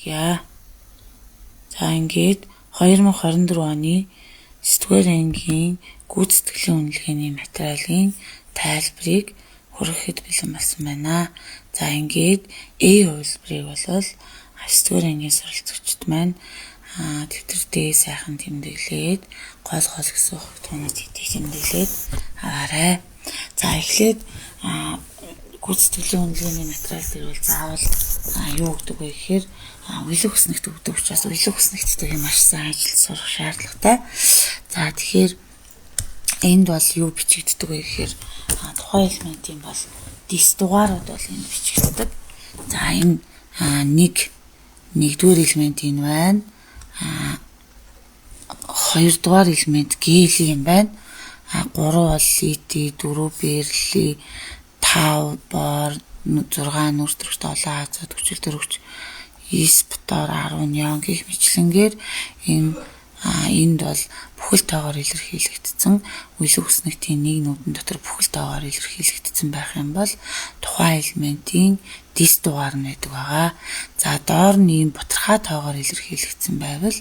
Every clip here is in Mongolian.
яа. За ингээд 2024 оны 9-р ангийн гүйцэтгэлийн үнэлгээний материалын тайлбарыг хүрэхэд бэлэн болсон байна. За ингээд хувилбарыг бол 9-р ангийн суралцагчид маань тэмдэгтээ сайхан тэмдэглээд гол гэсэн хугацаанд тэмдэглээд аваарай. За эхлээд гүйцэтгэлийн үнэлгээний материал дээр бол заавал юу гэдэг вэ гэхээр уялаг хүснэгт өгдөг учраас уялаг хүснэгттэй маш сайн ажил сурах шаардлагатай. За тэгэхээр энд бол юу бичигддэг вэ гэхээр тухайн элементийн бол дис дугаарууд бол энд бичигддэг. За энэ нэгдүгээр элемент энэ байна. Хоёрдугаар элемент гели юм байна. 3 бол лити, 4 берли, 5 бор, 6 нүртрэгт олон азот хүчил төрөгч, 9 ботор, 10 неон гэх мэтлэнгээр энд бол бүхэл тоогоор илэрхийлэгдсэн уялаг хүснэгтийн нэг нүдэн дотор бүхэл тоогоор илэрхийлэгдсэн байх юм бол тухайн элементийн дис дугаар нь байдаг байгаа. За доор нь ийм ботархай тоогоор илэрхийлэгдсэн байвал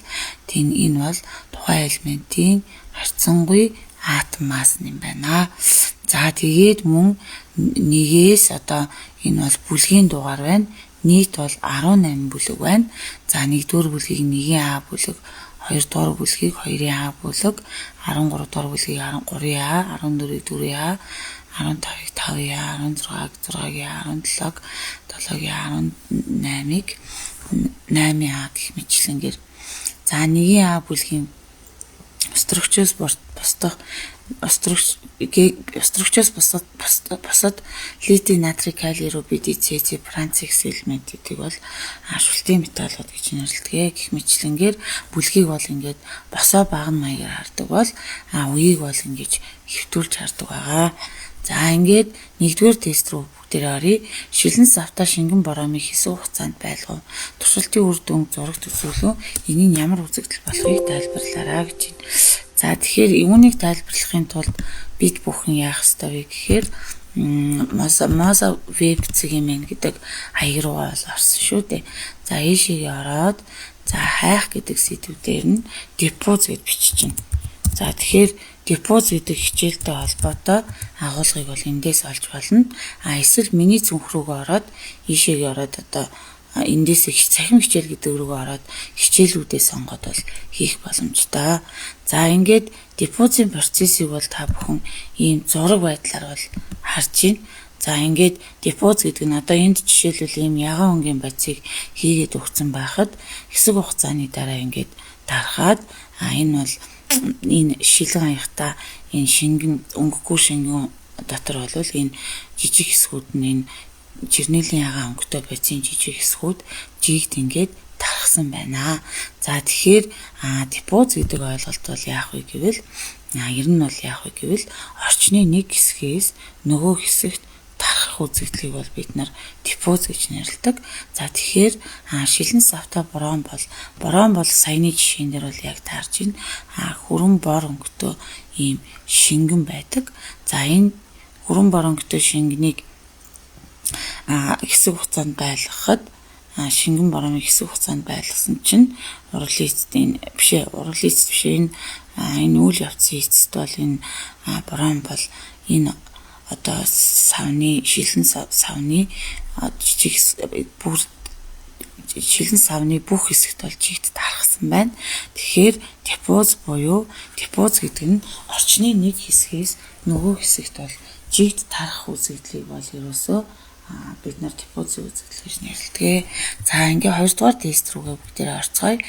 энэ бол тухайн элементийн харьцангуй атом масс юм байна. За тэгээд мөн нэгээс энэ бол бүлгийн дугаар байна. Нийт бол 18 бүлэг байна. За нэгдүгээр бүлгийг 1А бүлэг, хоёрдугаар бүлгийг 2А бүлэг, 13 дугаар бүлгийг 13А, 14-ийг 4А, 15-ыг 5А, 16-ыг 6А, 17-г 7А, 18-ыг 8А гэх мэтлэнгээр. За 1А бүлгийн острогчоос босод лити, натрий, калий, рубидий, цезий, франц X элементүүдийг бол шултын металлууд гэж нэрлэдэг. Гэх мэтлэнгээр бүлгийг бол ингээд босоо баган маягаар хардаг бол үеийг бол ингэж хэвтүүлж хардаг байгаа. За ингээд нэгдүгээр тест рүү бүгдээрээ оръё. Шилэн савта шингэн бороомыг хэсэг хугацаанд байлгав. Туршилтын үр дүн зураг төсөөлөө. Энийг ямар үзэгдэл болохыг тайлбарлаарай гэж байна. За тэгэхээр үүнийг тайлбарлахын тулд бид бүхэн яах ёстой вэ гэхээр Moza Web CMN гэдэг хаяг руугаа орсон шүү дээ. За ийшээ ороод хайх гэдэг сэдвүүдээр нь Depoz гэж бичиж байна. За тэгэхээр Depoz гэдэг хичээлтэй холбоотой агуулгыг бол эндээс олж болно. Эсвэл миний зүнх рүүгээ ороод ийшээ ороод эндээс цахим хичээл гэдэг рүүгээ ороод хичээлүүдээ сонгоод бол хийх боломжтой. За ингээд Depoz-ийн процессыг бол та бүхэн ийм зураг байдлаар бол харж байна. За ингээд Depoz гэдэг нь энд жишээлбэл ийм ягаан өнгийн бодисыг хийгээд өгсөн байхад хэсэг хугацааны дараа ингээд дарахад энэ бол энэ шилэн хаягта энэ шингэн өнгөгүй шингэн дотор бол энэ жижиг хэсгүүд нь энэ жирнэлийн ягаан өнгөтэй бодисын жижиг хэсгүүд жигд ингээд тархсан байна. За тэгэхээр Depoz гэдэг ойлголт бол яах вэ гэвэл ер нь бол яах вэ гэвэл орчны нэг хэсгээс нөгөө хэсэгт тархах үзэгдлийг бол бид нар Depoz гэж нэрлэдэг. За тэгэхээр шилэн савта борон бол саяны жишээн дээр бол яг таарж байна. Хүрэн бор өнгөтэй ийм шингэн байдаг. За энэ хүрэн бор өнгөтэй шингэнийг хэсэг хугацаанд байлгахад шингэн бороомыг хэсэг хугацаанд байлгасан чинь энэ үйл явцын эцэст бол энэ бороом бол энэ шилэн савны шилэн савны бүх хэсэгт бол жигд тархсан байна. Тэгэхээр Depoz гэдэг нь орчны нэг хэсгээс нөгөө хэсэгт бол жигд тарах үзэгдлийг бол ерөөсөө бид нар Depoz үзэгдэл гэж нэрлэдэг. За ингээ 2-р тест рүүгээ бүгдээрээ орцгоё.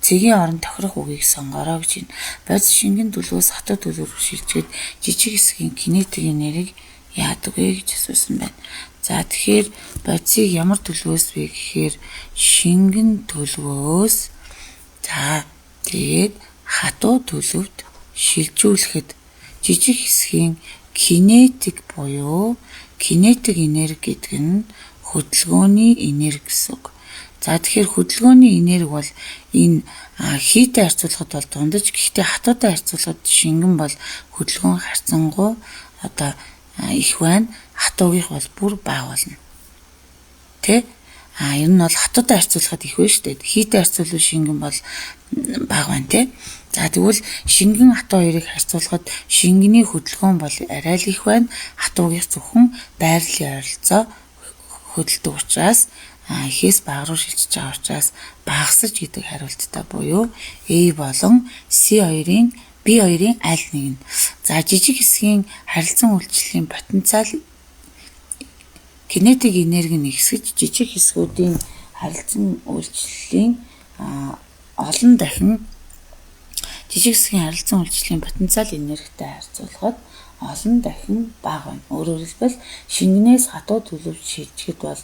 Цэгийн орон тохирох үгийг сонгороо гэж байна. Бодис шингэн төлөвөөс хатуу төлөв рүү шилжгээд жижиг хэсгийн кинетикийн нэрийг яадаг вэ гэж асуусан байна. За тэгэхээр бодисыг ямар төлөвөөс вэ гэхээр шингэн төлөвөөс тэгээд хатуу төлөвт шилжүүлэхэд жижиг хэсгийн кинетик буюу кинетик энерги гэдэг нь хөдөлгөөний энерги гэсэн үг. За тэгэхээр хөдөлгөөний энерги бол энэ хийтэй харьцуулахад бол дундаж, гэхдээ хатуутай харьцуулахад шингэн бол хөдөлгөөн харьцангуй их байна. Хатуугийнх бол бүр бага болно. Тэ? Ер нь бол хатуутай харьцуулахад их байна шүү дээ. Хийтэй харьцуулбал шингэн бол бага байна те. За тэгвэл шингэн хатуу хоёрыг харьцуулахад шингэний хөдөлгөөн бол арай л их байна. Хатуугийн зөвхөн байрлалын ойролцоо хөдөлдөг учраас ихээс бага руу шилжиж байгаа учраас багасж гэдэг хариулттай буюу A болон C2-ын B2-ын аль нэг нь. За жижиг хэсгийн харилцан үйлчлэлийн потенциал кинетик энерги нэгсэж жижиг хэсгүүдийн харилцан үйлчлэлийн олон дахин жижиг хэсгийн харилцан үйлчлэлийн потенциал энергитэй харьцуулахад олон дахин бага байна. Өөрөөр хэлбэл шингэнээс хатуу төлөвлөж шилжихэд бол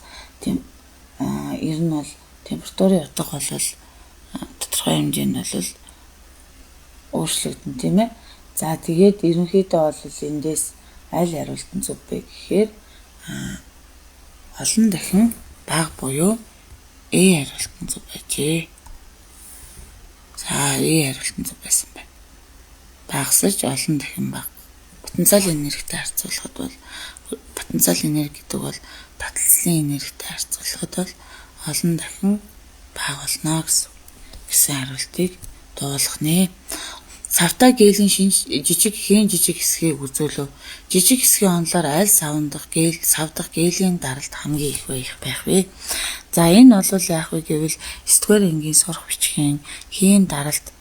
ер нь бол температурын утга бол тодорхой хэмжээнд бол өөрчлөгдөн тийм ээ. За тэгээд ерөнхийдөө бол эндээс аль хариултан зөв бэ гэхээр олон дахин бага буюу A хариултан зөв байжээ. За A хариултан зөв байсан байна. Багасж олон дахин бага. Потенциал энергитэй харьцуулахад бол потенциал энерги гэдэг бол таталцлын энергитэй харьцуулахад бол олон дахин бага болно гэсэн хариултыг дуулах нэ. Савтай гээлийн жижиг хэсгийг үзүүлв. Жижиг хэсгийн онолоор аль савдах гээлийн даралт хамгийн их байх вэ? За энэ бол яах вэ гэвэл 9-р ангийн сурах бичгийн хийн даралт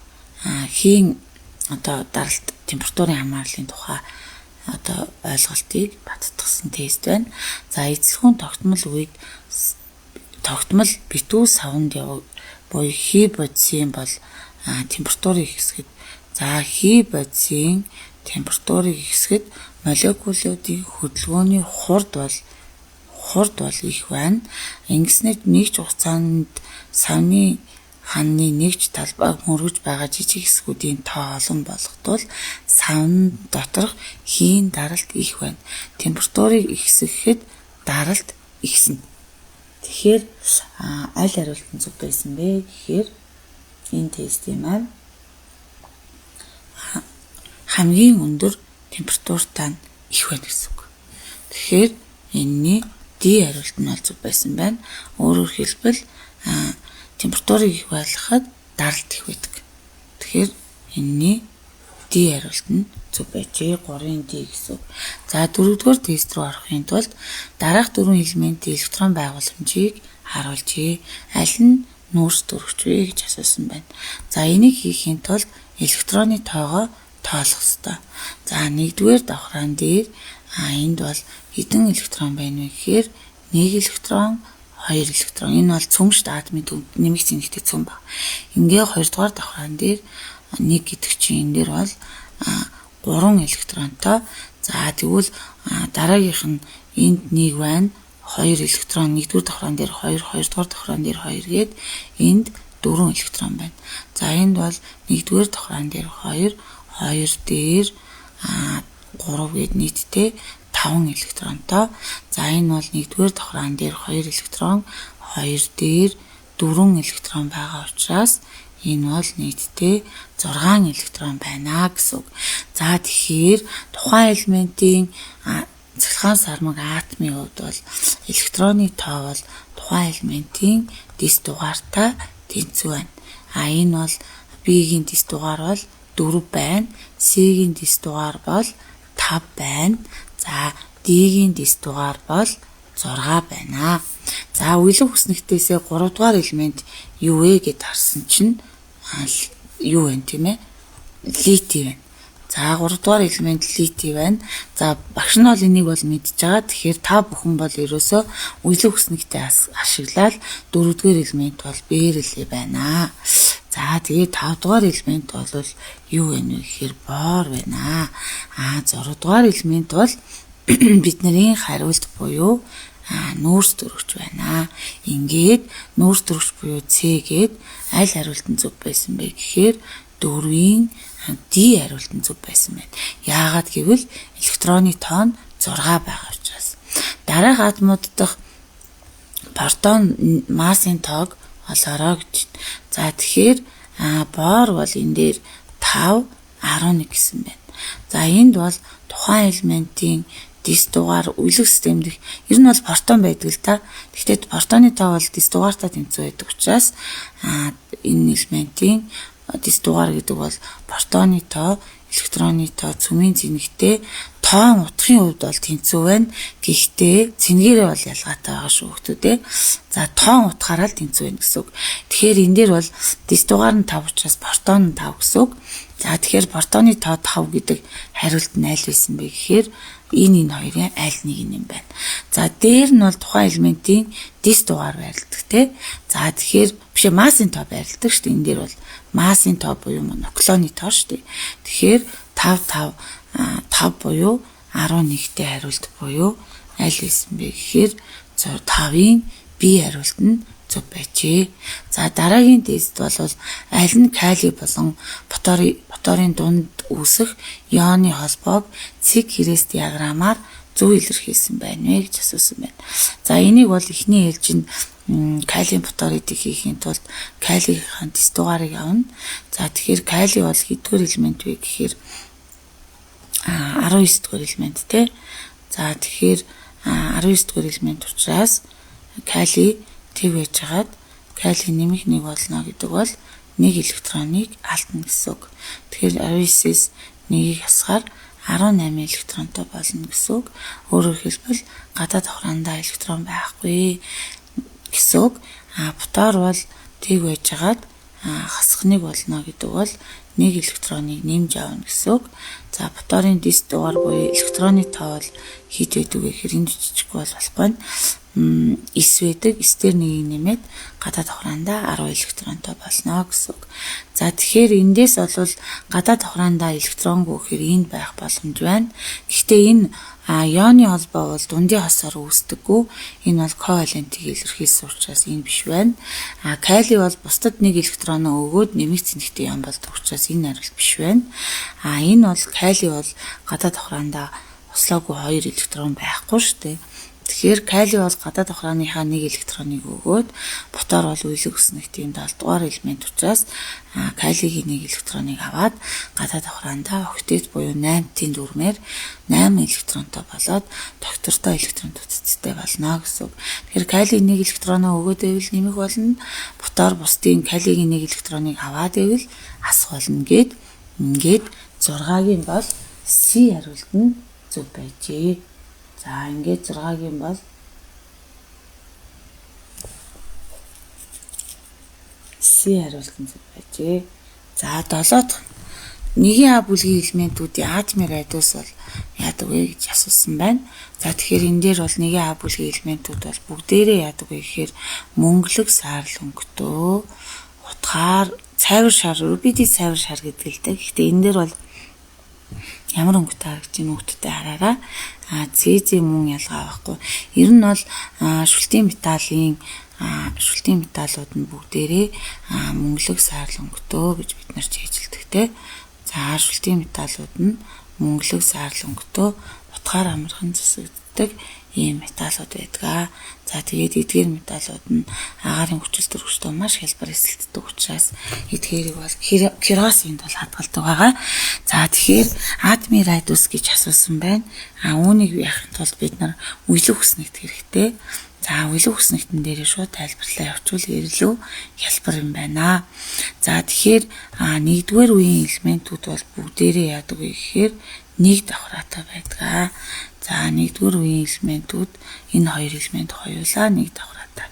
даралт температурын хамаарлын тухай ойлголтыг баттгсан тест байна. За эзлэхүүн тогтмол битүү савнд буюу хий бодисын бол температурын хэсгэд хий бодисын температурын хэсгэд молекулуудын хөдөлгөөний хурд бол их байна. Ингэснээр нэгж хугацаанд савны ханны нэгж талбайг мөргөж байгаа жижиг хэсгүүдийн тоо олон болохдол савн доторх хийн даралт их байна. Температурыг ихсгэхэд даралт ихснэ. Тэгэхээр аль хариултан зөв байсан бэ гэхээр энэ тестийн маань хамгийн өндөр температуртай их байна гэсэн үг. Тэгэхээр энэний D хариулт нь бол зөв байсан байна. Өөрөөр хэлбэл температурыг их байлгахад даралт их байдаг. Тэгэхээр энэний D хариулт нь зөв байжээ. 3-ын D гэсэн үг. За 4-р тест рүү орохын тулд дараах 4 элементийн электрон байгууламжийг харуулжээ. Аль нь нүүрс төрөгч вэ гэж асуусан байна. За энийг хийхийн тулд электроны тоогоо тоолох ёстой. За 1-р давхраан дээр энд бол хэдэн электрон байна вэ гэхээр 1 электрон, 2 электрон. Энэ бол цөм шүү дээ. Атомын төв нэмэгц энэгтэй цөм баг. Ингээ 2-р давхраан дээр 1 гэдэг чинь энэ дээр бол 3 электронтой. За тэгвэл дараагийнх нь энд 1 байна. 2 электрон 1-р давхраан дээр 2, 2-р давхраан дээр 2 гээд энд 4 электрон байна. За энд бол 1-р давхраан дээр 2, 2 дээр 3 гээд нийтдээ 5 электронтой. За энэ бол 1-р давхраан дээр 2 электрон, 2 дээр 4 электрон байгаа учраас энэ бол нийтдээ 6 электрон байна гэсэн үг. За тэгэхээр тухайн элементийн цахилгаан сармаг атомын хувьд бол электроны тоо бол тухайн элементийн дэс дугаартай тэнцүү байна. Энэ бол B-ийн дэс дугаар бол 4 байна. C-ийн дэс дугаар бол 5 байна. За D-ийн дэс дугаар бол 6 байна. За уйлах хүснэгтээсээ 3 дугаар элемент юу вэ гэд харсан чинь юу вэ тийм ээ? Литий байна. За 3 дугаар элемент литий байна. За багш нь бол энийг бол мэдж байгаа. Тэгэхээр та бүхэн бол ерөөсөө уйлах хүснэгтээ ашиглаад 4 дугаар элемент бол бериллий байна. За тэгээд 5 дугаар элемент бол юу вэ гэхээр бор байна. 6 дугаар элемент бол бидний хариулт буюу нүүрс төрөгч байна. Ингээд нүүрс төрөгч буюу C гээд аль хариултан зөв байсан бэ гэхээр 4-ийн D хариултан зөв байсан байна. Яагаад гэвэл электроны тоо нь 6 байгаа учраас. Дараах атомууд дахь протон массын тоог олоорой гэж. За тэгэхээр бор бол энэ дээр 5, 11 гэсэн байна. За энд бол тухайн элементийн дис дугаар уйлэг систем дэх ер нь бол протон байдаг л да. Гэхдээ протоны тоо бол дис дугаартаа тэнцүү байдаг учраас энэ элементийн дис дугаар гэдэг бол протоны тоо, электроны тоо, цөмийн зэнэгтэй тоон утгын хувьд бол тэнцүү байна. Гэхдээ цэнгээрээ бол ялгаатай байгаа шүү хүмүүстээ. За тоон утгаараа л тэнцүү байна гэсэн үг. Тэгэхээр энэ дээр бол дис дугаар нь 5 учраас протон нь 5 гэсэн үг. За тэгэхээр протоны тоо 5 гэдэг хариулт нь аль байсан бэ гэхээр энэ хоёрын аль нэг юм байна. За дээр нь бол тухайн элементийн дис дугаар байрладаг тий. За тэгэхээр бишээ массын тоо байрладаг шүү дээ. Энэ дээр бол массын тоо буюу нуклоны тоо шүү дээ. Тэгэхээр 5 буюу 11-тэй хариулт буюу аль байсан бэ гэхээр 5-ын B хариулт нь зөв байжээ. За дараагийн тест бол аль нь калий болон фторийн дунд үүсэх ионы холбоог цэг хэрэгс диаграмаар зөв илэрхийлсэн байна вэ гэж асуусан байна. За энийг бол эхний ээлжинд калий фторидыг хийхин тулд калийгийн дис дугаарыг авна. За тэгэхээр калий бол хэдгээр элемент вэ гэхээр 19 дугаар элемент тий. За тэгэхээр 19 дугаар элемент учраас калий тэг байж хагаад калий нэмэх 1 болно гэдэг бол 1 электроныг алдна гэсэн үг. Тэгэхээр 19-с 1-ийг хасгаар 18 электронтой болно гэсэн үг. Өөрөөр хэлбэл гадаад давхраандаа электрон байхгүй гэсэн үг. Фтор бол тэг байж хагаад хасах 1 болно гэдэг бол 1 электроныг нэмж авна гэсэн үг. За фторын дис дугаар буюу электроны тоо бол хэд байдаг вэ гэхээр энэ жижиг болохгүй. 9 байдаг. 9 дээр 1-ийг нэмээд гадаад давхраандаа 10 электронтой болно гэсэн үг. За тэгэхээр эндээс бол гадаад давхраандаа электрон гүйхээр энд байх боломж байна. Гэхдээ энэ ионы холбоо бол дундын хосоор үүсдэггүй. Энэ бол ковалентийг илэрхийлсэн учраас энэ биш байна. Калий бол бусдад 1 электроноо өгөөд нэмэгц зэнэгтэй ион болдог учраас энэ хариулт биш байна. Энэ бол калий бол гадаад давхраандаа услаагүй 2 электрон байхгүй шүү дээ. Тэгэхээр калий бол гадаад давхрааныхаа 1 электроныг өгөөд фтор бол уйлэг өснөгтийн 7 дугаар элемент учраас калийгийн 1 электроныг аваад гадаад давхраандаа октет буюу 8-ийн дүрмээр 8 электронтой болоод доктортой электрон тутцтай болно гэсэн үг. Тэгэхээр калий 1 электроноо өгөөд байвал нэмэх болно. Фтор бусдын калийгийн 1 электроныг аваад байвал асах болно гээд ингээд 6-гийн бол C хариулт нь зөв байжээ. За ингээд 6-гийн бол C хариулт нь зөв байжээ. За 7-т 1-ийн А бүлгийн элементүүдийн атомын радиус бол яадаг вэ гэж асуусан байна. За тэгэхээр энэ дээр бол 1-ийн А бүлгийн элементүүд бол бүгдээрээ яадаг вэ гэхээр мөнгөлөг саарл өнгөтөө утгаар цайвар шар, рубидий цайвар шар гэдэг л дээ. Гэхдээ энэ дээр бол ямар өнгөтэй харагдаж байна хүүхдтэй хараараа. Цезийн мөн ялгаа байхгүй. Ер нь бол шүлтийн металлууд нь бүгдээрээ мөнгөлөг саарл өнгөтөө гэж бид нар чийжилдэг те. За шүлтийн металлууд нь мөнгөлөг саарл өнгөтөө утгаар амархан засагддаг ийм металлууд байдаг. За тэгээд эдгээр металлууд нь агаарын хүчил төрөгчдөө маш хялбар эсэлтдэг учраас эдгээрийг бол керосинд бол хадгалдаг байгаа. За тэгэхээр атомын радиус гэж асуусан байна. Үүнийг яахын тулд бид нар уйлэг хүснэгт хэрэгтэй. За уйлэг хүснэгтэн дээр шууд тайлбарлаа явуул илүү хялбар юм байна. За тэгэхээр 1-р үеийн элементүүд бол бүгдээрээ яадаг вэ гэхээр 1 давхраатай байдаг. За 1-р үеийн элементүүд энэ 2 элемент хоёулаа 1 давхраатай.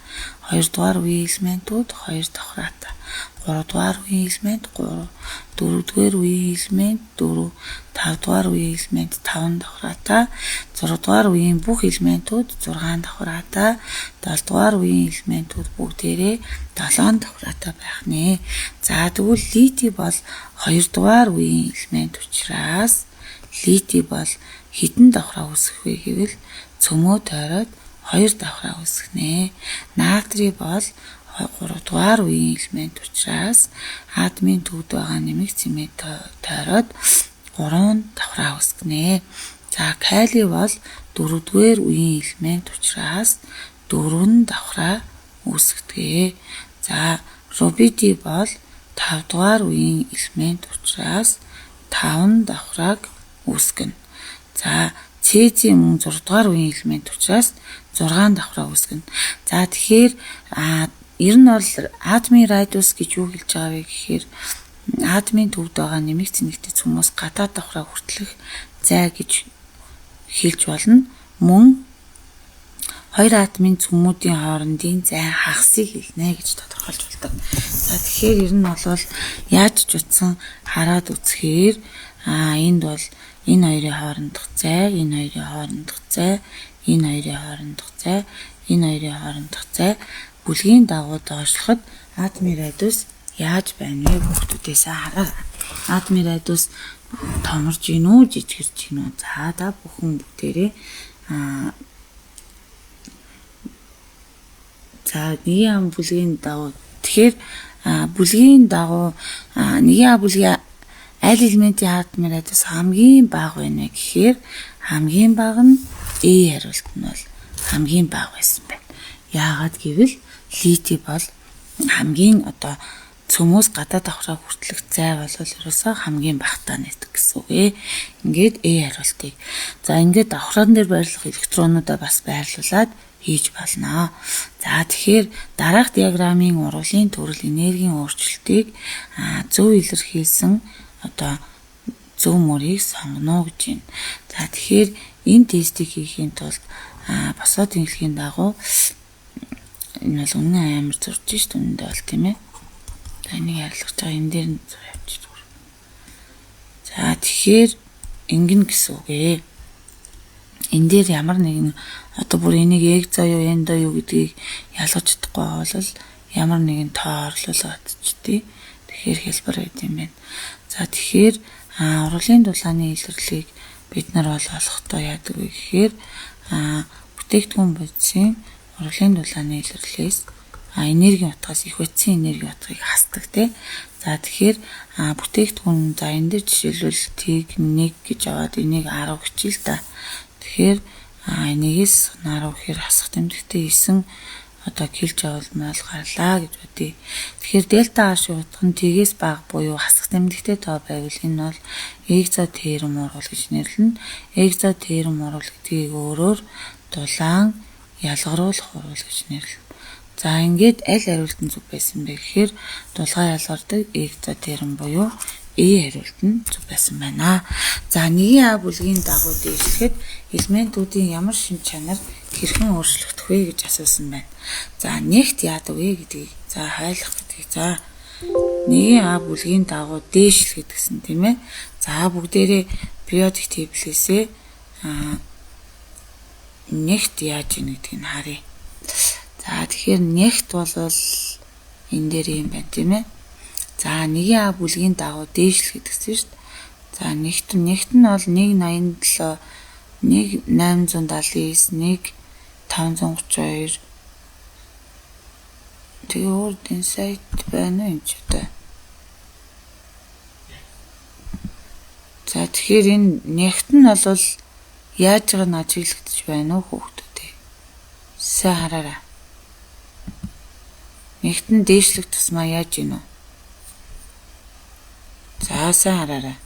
2-р үеийн элементүүд 2 давхраатай. 3-р үеийн элемент 3, 4-р үеийн элемент 4, 5-р үеийн элемент 5 давхраатай, 6-р үеийн бүх элементүүд 6 давхраатай, 7-р үеийн элементүүд бүгдээрээ 7 давхраатай байх нэ. За тэгвэл литий бол 2-р үеийн элемент учраас литий бол хэдэн давхраа үүсгэх вэ гэвэл цөмөө тойроод 2 давхраа үүсгэнэ. Натрий бол 3-р үеийн элемент учраас атомын төвд байгаа нэмэгц цэмээ тойроод 3 давхраа үүсгэнэ. За калий бол 4-р үеийн элемент учраас 4 давхраа үүсгдэг. За рубидий бол 5-р үеийн элемент учраас 5 давхрааг үүсгэнэ. За цезийн мөн 6 дугаар үеийн элемент учраас 6 давхраа үүсгэнэ. За тэгэхээр ер нь бол атомын радиус гэж юу хэлж байгаа вэ гэхээр атомын төвд байгаа нэмэгц нэгтгэц хүмүүс гадаад давхраа хүртэлх зай гэж хэлж болно. Мөн хоёр атомын цөмүүдийн хоорондын зай хагасыг хэлнэ гэж тодорхойлж болдог. За тэгэхээр ер нь бол яаж ч утсан хараад үзэхээр энд бол энэ хоёрын хоорондох зай, энэ хоёрын хоорондох зай, энэ хоёрын хоорондох зай, энэ хоёрын хоорондох зай бүлгийн дагуу доошлоход атомын радиус яаж байна вэ хүүхдүүдээс хараа. Атомын радиус томорж гин үү, жижигэрч гин үү? За та бүхэн бүгдээрээ за нэгэн ам бүлгийн дагуу тэгэхээр бүлгийн дагуу нэгэн ам бүлгийн аль элементийн атомын радиус хамгийн бага байна гэхээр хамгийн бага нь A хариулт нь бол хамгийн бага байсан байна. Яагаад гэвэл литий бол хамгийн цөмөөс гадаад давхраа хүртэлх зай бол ерөөсөө хамгийн багтаа нэтг гэсэн үг ээ. Ингээд A хариултыг. За ингээд давхраан дээр байрлах электронуудаа бас байрлуулад хийж болно. За тэгэхээр дараах диаграммын урвалын төрөл энергийн өөрчлөлтийг зөв илэрхийлсэн зөв мөрийг сонгоно гэж байна. За тэгэхээр энэ тестийг хийхийн тулд босоо тэнхлэхийн дагуу энэ бол үнэн амар зурж шít үнэндээ бол тийм ээ. За энийг харилцаж байгаа энэ дээр нь зур явчих зүгээр. За тэгэхээр ингэн гэсэн үг ээ. Энэ дээр ямар нэгэн бүр энийг эг зоо юу эндо юу гэдгийг ялгаж чадахгүй бол ямар нэгэн тоо орлуулаад чтий. Тэгэхээр хэлбэр байд юм байна. За тэгэхээр урвалын дулааны илэрлийг бид нар бол олохдоо яадаг вэ гэхээр бүтээгдэхүүн бодисын урвалын дулааны илэрлээс энергийн утгаас их утсан энергийн утгыг хасдаг тий. За тэгэхээр бүтээгдэхүүн за энэ дээр жишээлбэл T-г 1 гэж аваад энийг 10 хичээл та. Тэгэхээр энийгээс 10 гэхээр хасах тэмдэгтээ 9 килж авалмал гарлаа гэж бодъё. Тэгэхээр дельта H утга нь T-гээс бага буюу хасах тэмдэгтээ тоо байвал энэ бол экзо терм урвал гэж нэрлэнэ. Экзо терм урвал гэдгийг өөрөөр дулаан ялгаруулах урвал гэж нэрлэнэ. За ингээд аль хариулт нь зөв байсан бэ гэхээр дулаан ялгардаг экзо терм буюу хариулт нь зөв байсан байна. За нэгэн А бүлгийн дагуу дээшлэхэд элементүүдийн ямар шин чанар хэрхэн өөрчлөгдөх вэ гэж асуусан байна. За нэгт яадаг вэ гэдгийг за хайлах гэдгийг за нэгэн А бүлгийн дагуу дээшлэхэд гэсэн тийм ээ. За бүгдээрээ periodic table-ээсээ нэгт яаж ийн гэдгийг харъя. За тэгэхээр нэгт бол энэ дээр юм байна тийм ээ. За нэгэн А бүлгийн дагуу дээшлэх гэсэн шүү дээ. За нэгт нь бол 187 1879 1532 тэгээ өөр инсайт байна юм ч удаа. За тэгэхээр энэ нэгт нь бол яаж байгаа нь ажиглагдчих байна уу хүүхдүүдээ. Сайн хараарай. Нэгт нь дээшлэх тусмаа яаж гинэ үү? За сайн хараарай.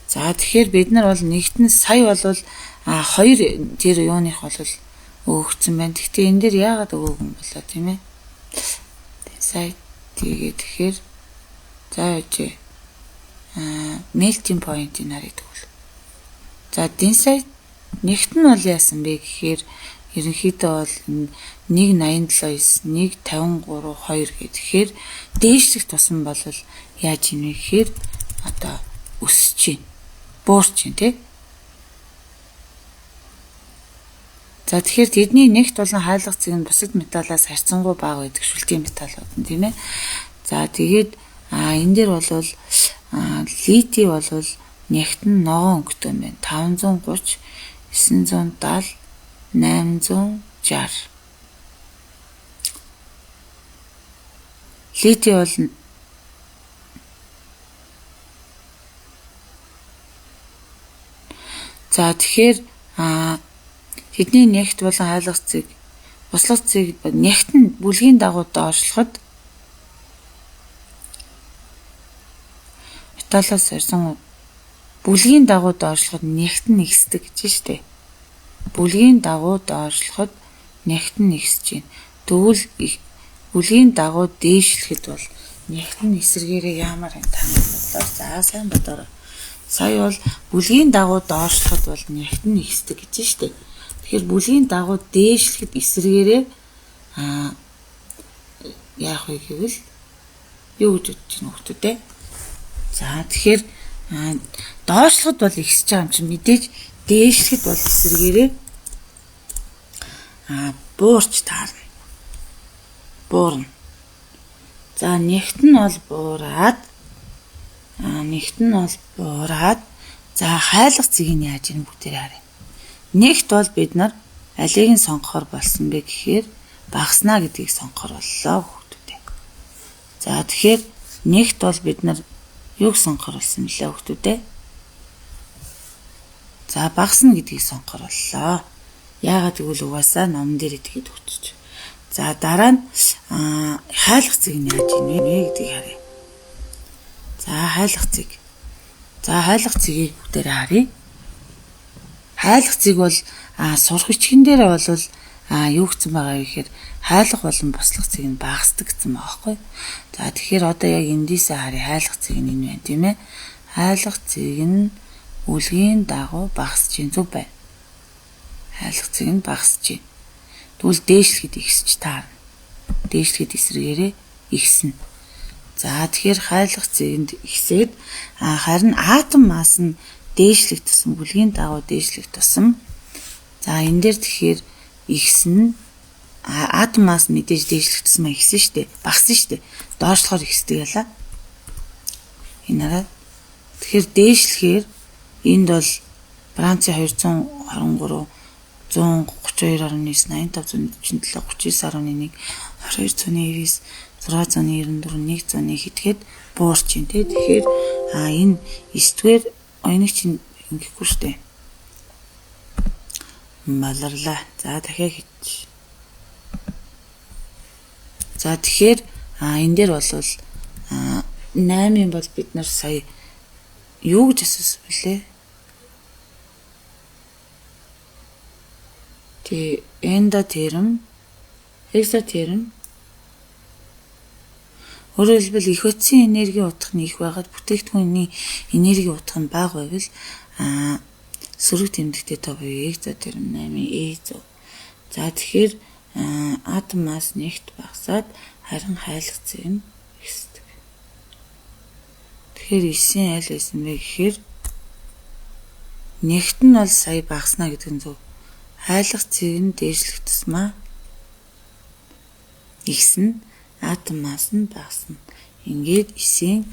За тэгэхээр бид нар бол нэгт нь сая бол хоёр тэр юуных бол өгөгдсөн байна. Гэхдээ энэ дээр яагаад өгөөгүй юм болоо тийм ээ? Сая тэгээд тэгэхээр за яжээ melting point-ийг нарыг тэгвэл. За динсайт нэгт нь бол яасан бэ гэхээр ерөнхийдөө бол 187 153 2 гэхээр дээшлэх тусам бол яаж юм бэ гэхээр өсөж чинь буурч чинь тий. За тэгэхээр тэдний нэгт болон хайлах цэг нь бусад металлаас харьцангуй бага байдаг шүлтийн металлууд нь тийм ээ. За тэгээд энэ дээр бол литий бол нэгт нь ногоон өнгөтэй юм байна. 530 970 860 литий бол за тэгэхээр тэдний нэгт болон хайлах цэг буслах цэг нэгт нь бүлгийн дагуу доошлоход металлоос ирсэн бүлгийн дагуу доошлоход нэгт нь ихсдэг гэж штэ. бүлгийн дагуу доошлоход нягтан нэгсэж байна. Тэгвэл бүлгийн дагуу дээшлэхэд бол нягтан эсрэгээрээ ямар юм танилцуулаа. За сайн бодоорой. Сая бол бүлгийн дагуу доошлоход бол нягтан нэгсдэг гэж штэ. Тэгэхээр бүлгийн дагуу дээшлэхэд эсрэгээрээ яах вэ гэвэл юу гэж бодож байна хөөтөө те. За тэгэхээр доошлоход бол ихсэж байгаа юм чинь мэдээж дээшлэхэд бол эсрэгээрээ буурч таарна. Буурна. За нэгт нь бол буураад за хайлах цэгийг нь яаж ийм бүгдээрээ харъя. Нэгт бол бид нар алийг нь сонгохоор болсон бэ гэхээр багаснаа гэдгийг сонгохоор боллоо хүүхдүүдээ. За тэгэхээр нэгт бол бид нар юуг сонгохоор болсон бэлээ хүүхдүүдээ? За багасна гэдгийг сонгохоор боллоо. Яагаад гэвэл угаасаа номон дээр итгэхэд өгчөж. За дараа нь хайлах цэг нь яаж ийм вэ гэдгийг харъя. За хайлах цэг. За хайлах цэгийг бүгдээрээ харъя. Хайлах цэг бол сурах бичгэн дээр бол юу гэсэн байгаа вэ гэхээр хайлах болон буслах цэг нь багасдаг гэсэн байгаа байхгүй. За тэгэхээр одоо яг эндээсээ харъя хайлах цэг нь энэ байна тийм ээ. Хайлах цэг нь бүлгийн дагуу багасж чинь зүг байна. Хайлах цэг нь багасж чинь. Тэгвэл дээшлэхэд ихсэж таарна. Дээшлэхэд эсрэгээрээ ихснэ. За тэгэхээр хайлах цэгэнд ихсээд харин атом масс нь дээшлэх тусам бүлгийн дагуу дээшлэх тусам за энэ дээр тэгэхээр ихснэ атом масс мэдээж дээшлэх тусам ихсэн шүү дээ. Багассан шүү дээ. Доошлохоор ихсдэг ялаа. Энэ хараа. Тэгэхээр дээшлэхээр энд бол Францын 223 132.9 8547 39.1 2299 694 101 хэтгээд буурч юм тий. Тэгэхээр энэ 9-р оюуныг чинь ингэхгүй штэ. Маларлаа. За дахиад хийч. За тэгэхээр энэ дээр бол 8-ын бол бид нар сая юу гэж асуусан бэлээ? Тэ эндотерм, экзотерм. Өөрөөр хэлбэл их утсын энерги утга нь их байгаад бүтээгдэхүүний энерги утга нь бага байвал сөрөг тэмдэгтэй тоо буюу экзотерм 8 эзо. За тэгэхээр атом масс нэгт багасаад харин хайлах цэг нь ихсдэг. Тэгэхээр 9-ийн аль байсан бэ гэхээр нэгт нь бол сая багаснаа гэдэг нь зөв. Хайлах цэг нь дээшлэх тусмаа ихсэн атом масс нь багасна. Ингээд 9-ийн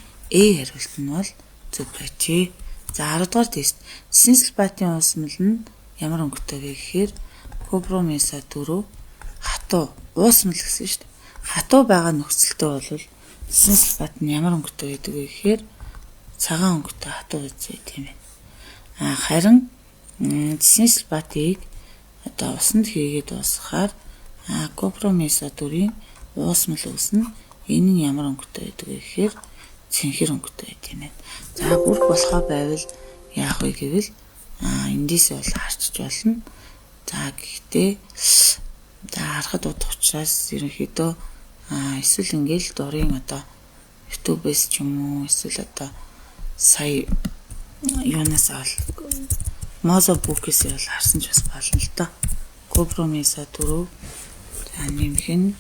хариулт нь бол зөв байжээ. За 10 дугаар тест. Цэсийн сульфатын уусмал нь ямар өнгөтэй вэ гэхээр кобромеса 4 хатуу уусмал гэсэн шүү дээ. Хатуу байгаа нөхцөлтэй бол цэсийн сульфат нь ямар өнгөтэй байдаг вэ гэхээр цагаан өнгөтэй хатуу үзье тийм ээ. Харин цэсийн сульфатыг одоо усанд хийгээд дуусгахаар кобромеса 4-ийн уусмал үүснэ. Энэ нь ямар өнгөтэй байдаг вэ гэхээр цэнхэр өнгөтэй байт юм байна. За бүрх болохоо байвал яах вэ гэвэл эндээс бол харчж болно. За гэхдээ харахад удах учраас ерөнхийдөө эсвэл ингээл дурын одоо YouTube-с ч юм уу эсвэл одоо сая юунаас бол Mozo Book-с бол харсан ч бас болно л доо. Кобромеса 4 за нэмэх нь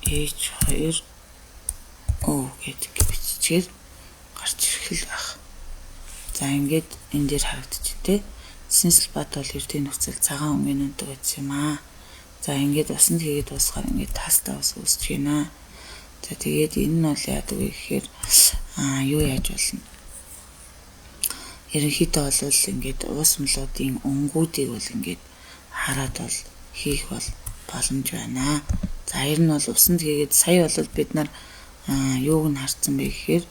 H2 гэдэг биччихээр гарч ирэх л байх. За ингээд энэ дээр харагдчих тий. Цэсийн сульфат бол эрдэнэ нөхцөл цагаан өнгийн үнэтэй байсан юм аа. За ингээд усанд хийгээд дуусгаар ингээд тастаа ус үүсэж байна. За тэгээд энэ нь бол яадаг вэ гэхээр юу яаж болно? Ерөнхийдөө бол ингээд уусмлуудын өнгүүдийг бол ингээд хараад бол хийх бол боломж байна. За ер нь бол усанд хийгээд сая бол бид нар юуг нь харсан бэ гэхээр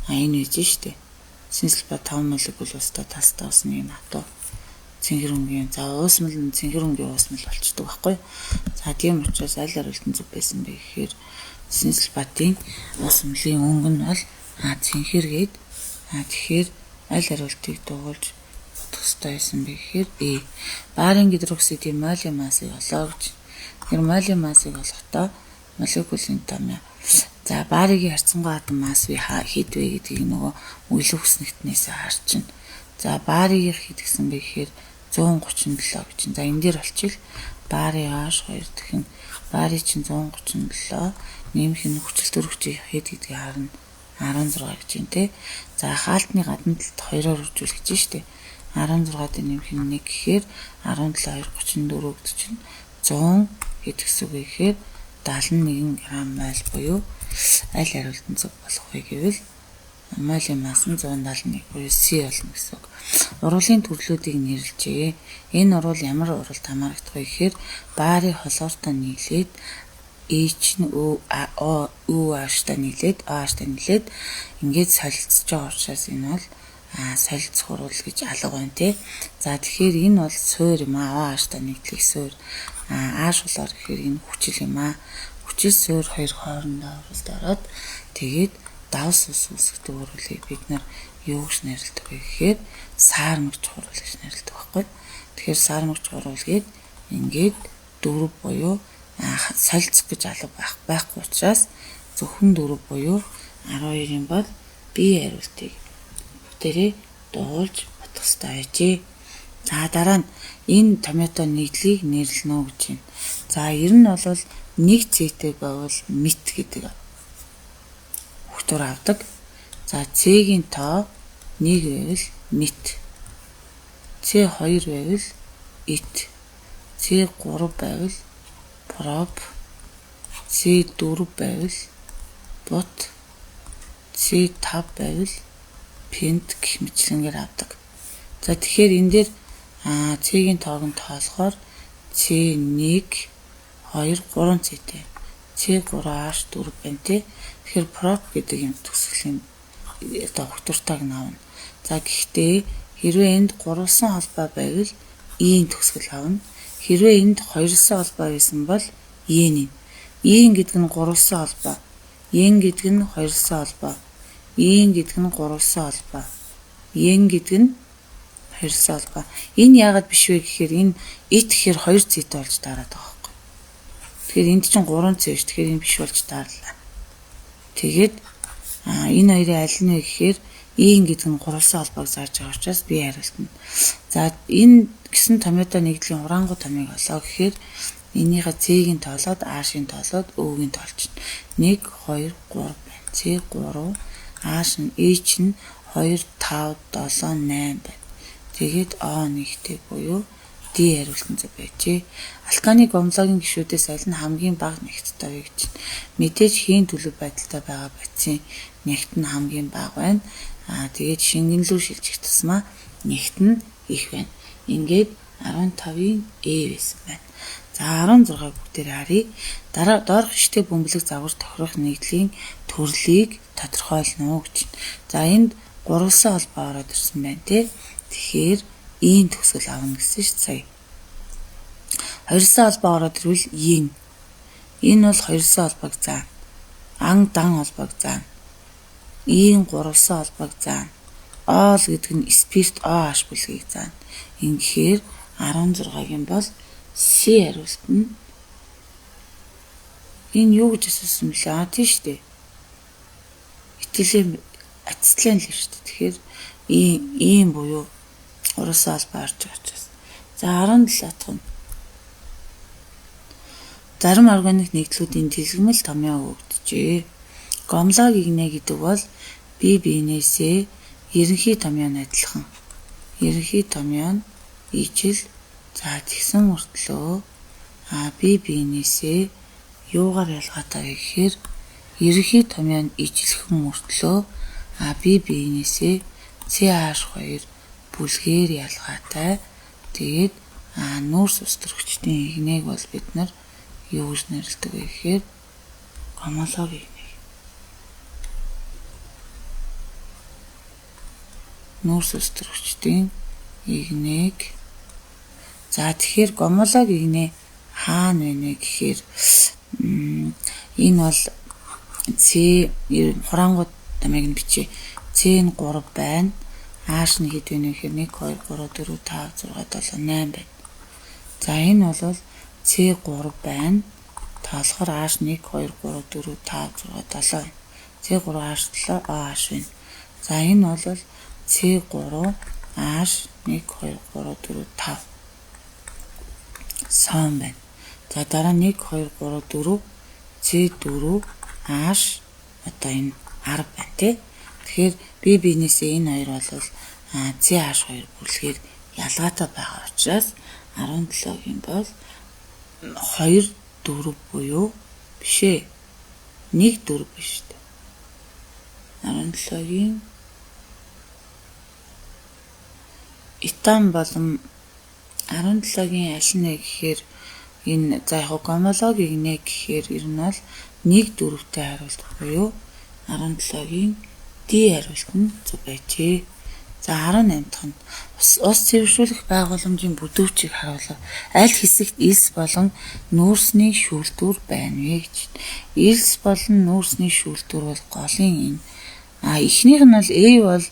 энэ үж штэ. Цэсийн сульфат 5 молекул устай тастаа усны хатуу цэнхэр өнгийн за уусмал нь цэнхэр өнгийн уусмал болчдөг байхгүй. За тийм учраас аль хариултан зөв байсан бэ гэхээр цэсийн сульфатын уусмлын өнгө нь бол цэнхэр гээд тэгэхээр аль хариултыг дугуулж бодох ёстой байсан бэ гэхээр баарийн гидроксидын молекулын массыг олоо гэж. Тэгэхээр молекулын массыг олохдоо молекулын томьёо. За баарийн харьцангуй атом масс хэд вэ гэдгийг нөгөө үйл өгснэгтнээс харж байна. За баарийн хэд гэсэн бэ гэхээр 137 гэж. За энэ дээр болчихвол баарийн H2 дахин баарийн чинь 137 нэмэх нь хүчил төрөгчийн хэд гэдгийг харна 16 гэж байна те. За хаалтны гадна талд 2-оор үржүүлэх гэж штэ. 16-д нэмэх нь 1 гэхээр 17 2 34 гэдэг чинь 100 хэд гэсэн үг вэ гэхээр 71 грамм мол буюу аль хариултан зөв болох вэ гэвэл молекулын масс нь 171 буюу C болно гэсэн үг. Урвалын төрлүүдийг нэрлэжээ. Энэ урвал ямар урвалд хамаардаг вэ гэхээр баарийн холоортой нийлээд H нь OH-тай нийлээд ингээд солилцож байгаа учраас энэ бол солилцох урвал гэж алга байна тий. За тэгэхээр энэ бол суур юм аа. OH-тай нийтлэх суур. H болохоор гэхээр энэ хүчил юм аа. Хүчил суур хоёр хоорондоо урвалд ороод тэгээд давс ус үүсгдэг урвалыг бид нар юу гэж нэрлэдэг вэ гэхээр саармагч урвал гэж нэрлэдэг байхгүй. Тэгэхээр саармагч урвал гээд ингээд дөрв буюу солилцох гэж алга байхгүй учраас зөвхөн дөрв буюу 12-ын бол бие хариултыг бүгдээрээ дуулж батгах хэрэгтэй байжээ. За дараа нь энэ томьёотой нийтлийг нэрлэнэ гэж байна. За ер нь бол нэг цэтэй байвал мэт гэдэг хөгтөр авдаг. За цэгийн тоо 1 байвал мэт. C2 байвал ит. C3 байвал проб. C4 байвал бут. C5 байвал пент гэх мэтлэнгээр авдаг. За тэгэхээр энэ дээр C-ийн тоог нь тоолохоор C1 2 3 цэтэй. C3H4 байна те. Тэгэхээр prop гэдэг юм төгсгөлийн хөгтөртойг наавна. За гэхдээ хэрвээ энд 3сан холбоо байвал E-ийн төгсгөл авна. Хэрвээ энд 2сан холбоо байсан бол E-ийн. E-ийн гэдэг нь 3сан холбоо. E-ийн гэдэг нь 2сан холбоо. E-ийн гэдэг нь 3сан холбоо. E-ийн гэдэг нь 2сан холбоо. Энэ яагаад биш вэ гэхээр энэ ит гэхээр 2 цэтэй болж дараад байгаа байхгүй. Тэгэхээр энд чинь 3 цэ шүү. Тэгэхээр энэ биш болж таарлаа. Тэгээд энэ хоёрын аль нь вэ гэхээр E гэдэг нь 3сан холбоог зааж байгаа учраас би хариултана. За энэ гэсэн томьёотой нэгдлийн урангуй томьёог олоо гэхээр энийхээ C-ийн тоолоод H-ийн тоолоод O-гийн тоолчихно. 1 2 3 байна. C 3 H нь H нь 2 5 7 8 байна. Тэгээд O нэгтэй буюу D хариултан зөв байжээ. Алканы гомлогийн гишүүдээс аль нь хамгийн бага нэгттэй вэ гэж. Мэдээж хийн төлөв байдалтай байгаа бацийн нэгт нь хамгийн бага байна. Тэгээд шингэнлүү шилжих тусмаа нэгт нь их байна. Ингээд 15-ийн A байсан байна. За 16 бүгдээр харъя. Дараа доорх иштэй бөмбөлөг загвар тохирох нэгдлийн төрлийг тодорхойлно гэж. За энд 3сан холбоо ороод ирсэн байна тий. Тэгэхээр E-ийн төгсгөл авна гэсэн шүү сая. 2сан холбоо ороод ирвэл E. Энэ бол 2сан холбоог заана. Ан дан холбоог заана. E-ийн 3сан холбоог заана. Ол гэдэг нь спирт OH бүлгийг заана. Ингэхээр 16-гийн бол C хариултна. Энэ юу гэж асуусан бэлээ? Тийш дээ. Итгэлээ ацетлен л шүү дээ. Тэгэхээр ийм буюу 3сан холбоо орж байгаа учраас. За 17 дахь нь. Зарим органик нэгдлүүдийн дэлгэмэл томьёо өгдөжээ. Гомлог игнэ гэдэг бол бие биенээсээ ерөнхий томьёо нь адилхан. Ерөнхий томьёо нь ижил за тэгсэн мөртлөө бие биенээсээ юугаар ялгаатай вэ гэхээр ерөнхий томьёо нь ижилхэн мөртлөө бие биенээсээ CH2 бүлгээр ялгаатай. Тэгээд нүүрс ус төрөгчдийн игнээг бол бид нар юу гэж нэрлэдэг вэ гэхээр гомолог игнэ. Нүүрс ус төрөгчдийн игнээг. За тэгэхээр гомолог игнэ хаана вэ гэхээр энэ бол C хурангууд тамиг нь бичээ. C нь 3 байна. H нь хэд вэ гэхээр 1 2 3 4 5 6 7 8 байна. За энэ бол C3 байна. Тоолохоор H 1 2 3 4 5 6 7 байна. C3 H7 OH байна. За энэ бол C3 H 1 2 3 4 5 сон байна. За дараа 1 2 3 4 C4 H одоо энэ 10 байна тий. Тэгэхээр би биенээсээ энэ хоёр бол CH2 бүлгээр ялгаатай байгаа учраас 17-гийн бол 2 4 буюу биш ээ. 1 4 биш үү? 17-гийн этан болон 17-гийн аль нэг гэхээр энэ за яг гомологийг нэг гэхээр ер нь бол 1 4-тэй хариулт буюу 17-гийн D хариулт нь зөв байжээ. За 18 дахь нь ус цэвэршүүлэх байгууламжийн бүдүүрчийг харуулав. Аль хэсэгт элс болон нүүрсний шүүлтүүр байна вэ гэж. Элс болон нүүрсний шүүлтүүр бол голын энэ. Эхнийх нь бол A бол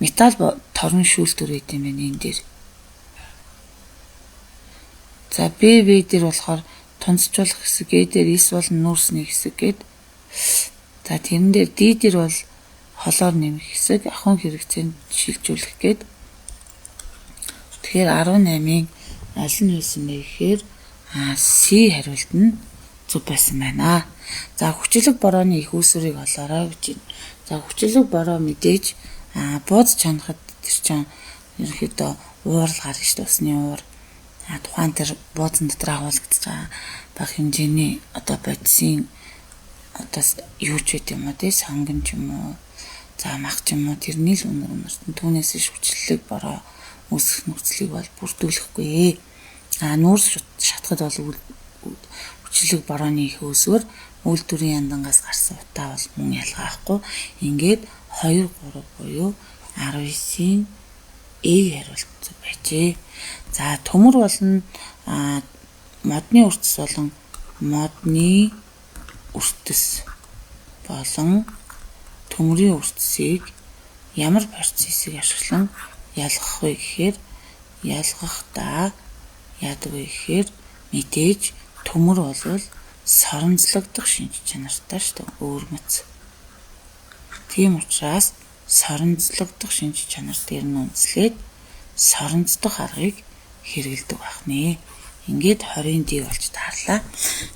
металл торон шүүлтүүр гэдэг юм байна энэ дээр. За B дээр болохоор тунцжуулах хэсэг, A дээр элс болон нүүрсний хэсэг гээд. За тэрэн дээр D дээр бол холоор нэмэх хэсэг, ахуйн хэрэгцээнд шилжүүлэх гээд. Тэгэхээр 18-ийн аль нь хэлсэн бэ гэхээр C хариулт нь зөв байсан байна. За хүчлэг борооны их үүсвэрийг олоорой гэж байна. За хүчлэг бороо мэдээж бууз чанахад тэр чинь ерөнхийдөө уурал гарна шүү дээ, усны уур. Тухайн тэр буузан дотор агуулгдж байгаа бага хэмжээний одоо бодисын одоо юу ч гэдэг юм уу тий, сонгон ч юм уу, за мах ч юм уу, тэрний л үнэртэн түүнээс хүчлэг бороо үүсэх нөхцөлийг бол бүрдүүлэхгүй. Нүүрс шатахад бол хүчлэг борооны их үүсвэр үйлдвэрийн яндангаас гарсан утаа бол мөн ялгаахгүй. Ингээд 2 3 буюу 19-ийн A хариулт зөв байжээ. За төмөр болон модны үртэс болон модны үртэс болон төмрийн үртсийг ямар процессыг ашиглан ялгах вэ гэхээр ялгахдаа яадаг вэ гэхээр мэдээж төмөр бол соронзлогдох шинж чанартай шүү дээ, өөрмөц. Тийм учраас соронзлогдох шинж чанар дээр нь үндэслээд соронздох аргыг хэрэгэлдэг байх нэ. Ингээд 20-ын D болж таарлаа.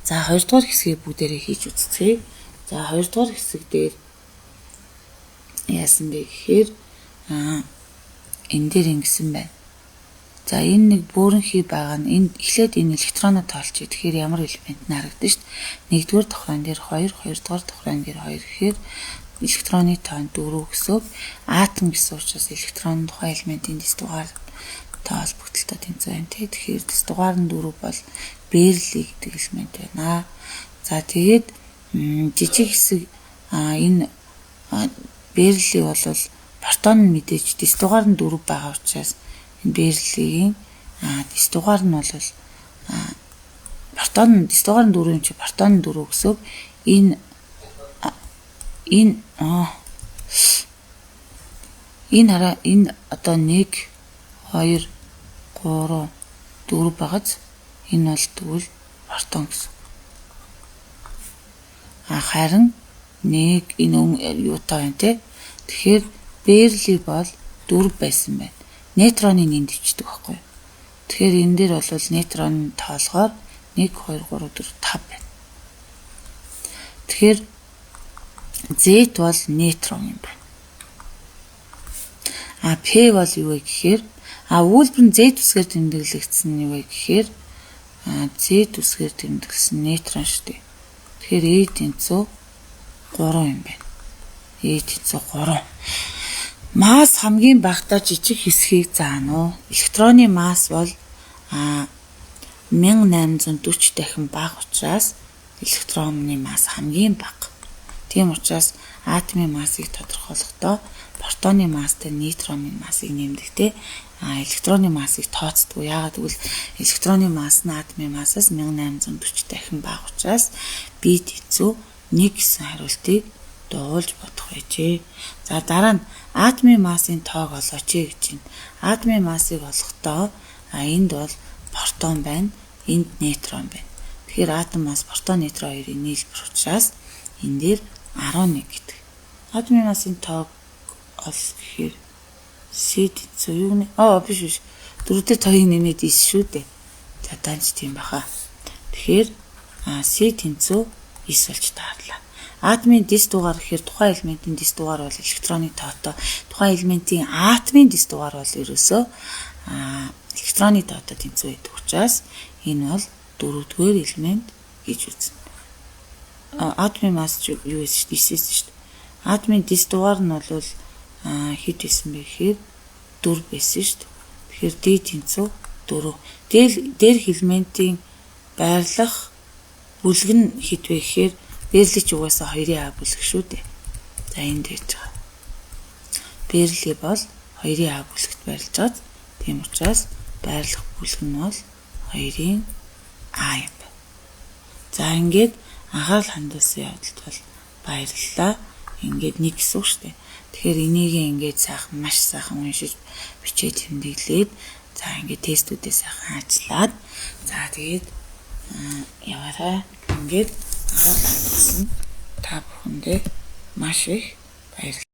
За 2 дугаар хэсгийг бүгдээрээ хийж үзцгээе. За 2 дугаар хэсэг дээр яасан бэ гэхээр энэ дээр ингэсэн байна. За энэ нэг бөөрөнхий байгаа нь энэ эхлээд энэ электроноо тоолчих. Тэгэхээр ямар элемент нь харагдана шүү дээ. 1-р тохирон дээр 2, 2-р тохирон дээр 2 гэхээр электроны тоон 4 гэсэн. Атом гэсэн учраас электрон тухайн элементийн дэс дугаар тоо холбогдолтой тэнцвэр байна тий. Тэгэхээр дэс дугаар нь 4 бол Берли гэдэг элемент байна. За тэгээд жижиг хэсэг энэ Берли бол протон нь мэдээж дэс дугаар нь 4 байгаа учраас энэ Берлигийн дэс дугаар нь бол протон дэс дугаар нь 4 юм чи протон нь 4 гэсэн. Энэ хараа энэ одоо 1 2 3 4 багц энэ бол тэгвэл протон гэсэн. Харин 1 энэ юутай байна те. Тэгэхээр Берли бол 4 байсан байна. Нейтроны нэнд ичдэг байхгүй. Тэгэхээр энэ дээр бол нейтрон тоолохоор 1 2 3 4 5 байна. Тэгэхээр Z бол нейтрон юм байна. P бол юу вэ гэхээр үйлдвэр нь Z үсгээр тэмдэглэгдсэн нь юу вэ гэхээр Z үсгээр тэмдэглэсэн нейтрон шүү дээ. Тэгэхээр E тэнцүү 3 юм байна. E тэнцүү 3. Масс хамгийн багтаа жижиг хэсгийг заана уу? Электроны масс бол 1840 дахин бага учраас электроны масс хамгийн бага. Тийм учраас атомын массыг тодорхойлохдоо протоны масстай нейтроны массыг нэмдэгтэй электроны массыг тооцдог. Яагаад гэвэл электроны масс нь атомын массаас 1840 дахин бага учраас B тэнцүү 1 гэсэн хариултыг дуулж бодох байжээ. За дараа нь атомын массын тоог олооч гэж байна. Атомын массыг олохдоо энд бол протон байна, энд нейтрон байна. Тэгэхээр атом масс протон, нейтрон хоёрын нийлбэр учраас энэ дээр 11 гэдэг. Атомын массын тоог олох гэхээр C тэнцүү юу нэ? Биш. 4-тэй тогийг нэмээд 9 шүү дээ. За данч тийм баха. Тэгэхээр C тэнцүү 9 болж таарлаа. Атомын дис дугаар гэхээр тухайн элементийн дис дугаар бол электроны тоотой. Тухайн элементийн атомын дис дугаар бол ерөөсөө электроны тоотой тэнцүү байдаг учраас энэ бол 4-р элемент гэж үзнэ. Атомын масс юу вэ? 9 шүү дээ. Атомын дис дугаар нь бол хэд байсан бэ гэхээр 4 байсан шүү дээ. Тэгэхээр D тэнцүү 4. Дээрх элементийн байрлах бүлэг нь хэд вэ гэхээр берлич угаасаа 2-ын А бүлэг шүү дээ. За энд хийж байгаа. Берли бол 2-ын А бүлэгт байрлаж байгаа. Тийм учраас байрлах бүлэг нь бол 2-ын А юм байна. За ингээд анхаарал хандуулсан явдалд бол баярлалаа. Ингээд 1 гэсэн үг шүү дээ. Тэгэхээр энийг ингээд маш сайхан уншиж бичээд тэмдэглээд за ингээд тестүүдээ сайхан ажиллаад за тэгээд яваарай. Ингээд анхаарал хандуулсан та бүхэндээ маш их баярлалаа.